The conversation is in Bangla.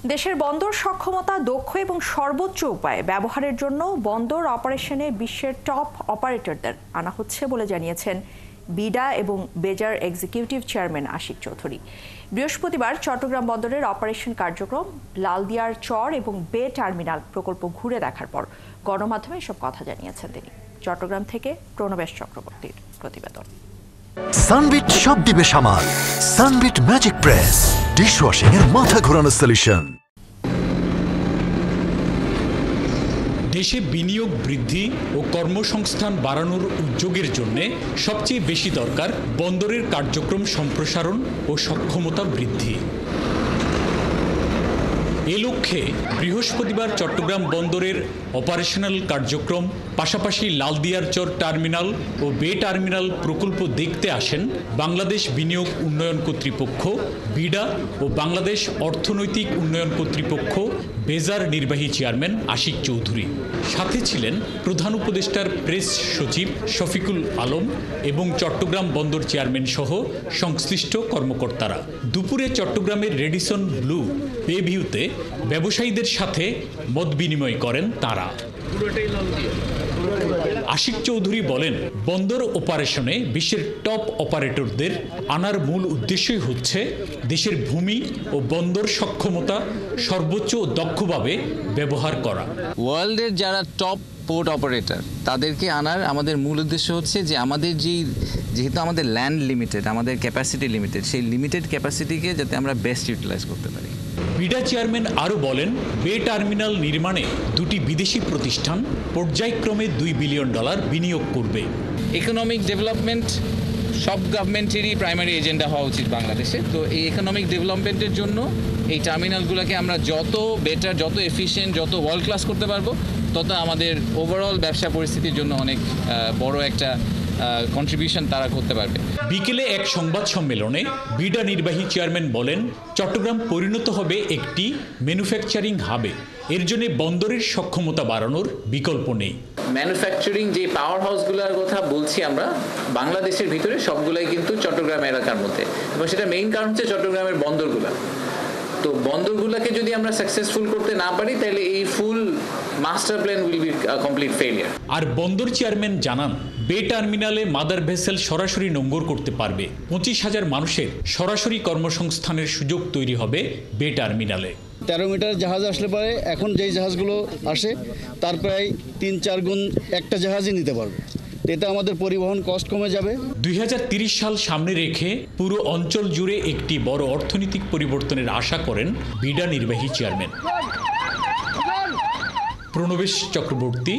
দেশের বন্দর সক্ষমতা দক্ষ এবং সর্বোচ্চ উপায়ে ব্যবহারের জন্য বন্দর অপারেশনে বিশ্বের টপ অপারেটরদের আনা হচ্ছে বলে জানিয়েছেন বিডা এবং বেজার এক্সিকিউটিভ চেয়ারম্যান আশিক চৌধুরী। বৃহস্পতিবার চট্টগ্রাম বন্দরের অপারেশন কার্যক্রম, লালদিয়ার চর এবং বে টার্মিনাল প্রকল্প ঘুরে দেখার পর গণমাধ্যমে এসব কথা জানিয়েছেন তিনি। চট্টগ্রাম থেকে প্রণবেশ চক্রবর্তীর প্রতিবেদন। সানবিট সব দিবে সামাল। সানবিট ম্যাজিক প্রেস ডিশওয়াশিং এর মাথা ঘোরানো সলিউশন। দেশে বিনিয়োগ বৃদ্ধি ও কর্মসংস্থান বাড়ানোর উদ্যোগের জন্য সবচেয়ে বেশি দরকার বন্দরের কার্যক্রম সম্প্রসারণ ও সক্ষমতা বৃদ্ধি। এ লক্ষ্যে বৃহস্পতিবার চট্টগ্রাম বন্দরের অপারেশনাল কার্যক্রম, পাশাপাশি লালদিয়ার চর টার্মিনাল ও বে টার্মিনাল প্রকল্প দেখতে আসেন বাংলাদেশ বিনিয়োগ উন্নয়ন কর্তৃপক্ষ বিডা ও বাংলাদেশ অর্থনৈতিক উন্নয়ন কর্তৃপক্ষ বেজার নির্বাহী চেয়ারম্যান আশিক চৌধুরী। সাথে ছিলেন প্রধান উপদেষ্টার প্রেস সচিব শফিকুল আলম এবং চট্টগ্রাম বন্দর চেয়ারম্যান সহ সংশ্লিষ্ট কর্মকর্তারা। দুপুরে চট্টগ্রামের রেডিসন ব্লু বে ভিউতে ব্যবসায়ীদের সাথে মত বিনিময় করেন তারা। আশিক চৌধুরী বলেন, বন্দর অপারেশনে বিশ্বের টপ অপারেটরদের আনার মূল উদ্দেশ্যই হচ্ছে দেশের ভূমি ও বন্দর সক্ষমতা সর্বোচ্চ ও দক্ষভাবে ব্যবহার করা। ওয়ার্ল্ডের যারা টপ পোর্ট অপারেটর তাদেরকে আনার আমাদের মূল উদ্দেশ্য হচ্ছে যে আমাদের যেহেতু আমাদের ল্যান্ড লিমিটেড, আমাদের ক্যাপাসিটি লিমিটেড, সেই লিমিটেড ক্যাপাসিটিকে যাতে আমরা বেস্ট ইউটিলাইজ করতে পারি। বিডা চেয়ারম্যান আরও বলেন, বে টার্মিনাল নির্মাণে দুটি বিদেশি প্রতিষ্ঠান পর্যায়ক্রমে $2 বিলিয়ন বিনিয়োগ করবে। ইকোনমিক ডেভেলপমেন্ট সব গভর্নমেন্টেরই প্রাইমারি এজেন্ডা হওয়া উচিত বাংলাদেশে। তো এই ইকোনমিক ডেভেলপমেন্টের জন্য এই টার্মিনালগুলোকে আমরা যত বেটার, যত এফিশিয়েন্ট, যত ওয়ার্ল্ড ক্লাস করতে পারবো, তত আমাদের ওভারঅল ব্যবসা পরিস্থিতির জন্য অনেক বড় একটা কন্ট্রিবিউশন তারা করতে পারবে। বিকেলে এক সংবাদ সম্মেলনে বিডা নির্বাহী চেয়ারম্যান বলেন, চট্টগ্রাম পরিণত হবে একটি ম্যানুফ্যাকচারিং হাবে। এর জন্য বন্দরের সক্ষমতা বাড়ানোর বিকল্প নেই। ম্যানুফ্যাকচারিং যে পাওয়ার হাউসগুলোর কথা বলছি আমরা, বাংলাদেশের ভিতরে সবগুলাই কিন্তু চট্টগ্রাম এলাকার মধ্যে, এবং সেটা মেইন কারণ হচ্ছে চট্টগ্রামের বন্দরগুলো। তো বন্দরগুলোকে যদি আমরা সাকসেসফুল করতে না পারি, তাহলে এই full master plan will be complete failure. আর বন্দর চেয়ারম্যান জানান, বে টার্মিনালে মাদার ভেসেল সরাসরি নোঙ্গর করতে পারবে। 25,000 মানুষের সরাসরি কর্মসংস্থানের সুযোগ তৈরি হবে বে টার্মিনালে। 13 মিটার জাহাজ আসলে পরে এখন যেই জাহাজগুলো আসে তার প্রায় 3-4 গুণ একটা জাহাজই নিতে পারবে। এটা আমাদের পরিবহন কস্ট কমে যাবে। 2030 সাল সামনে রেখে পুরো অঞ্চল জুড়ে একটি বড় অর্থনৈতিক পরিবর্তনের আশা করেন বিডা নির্বাহী চেয়ারম্যান। প্রণবেশ চক্রবর্তী।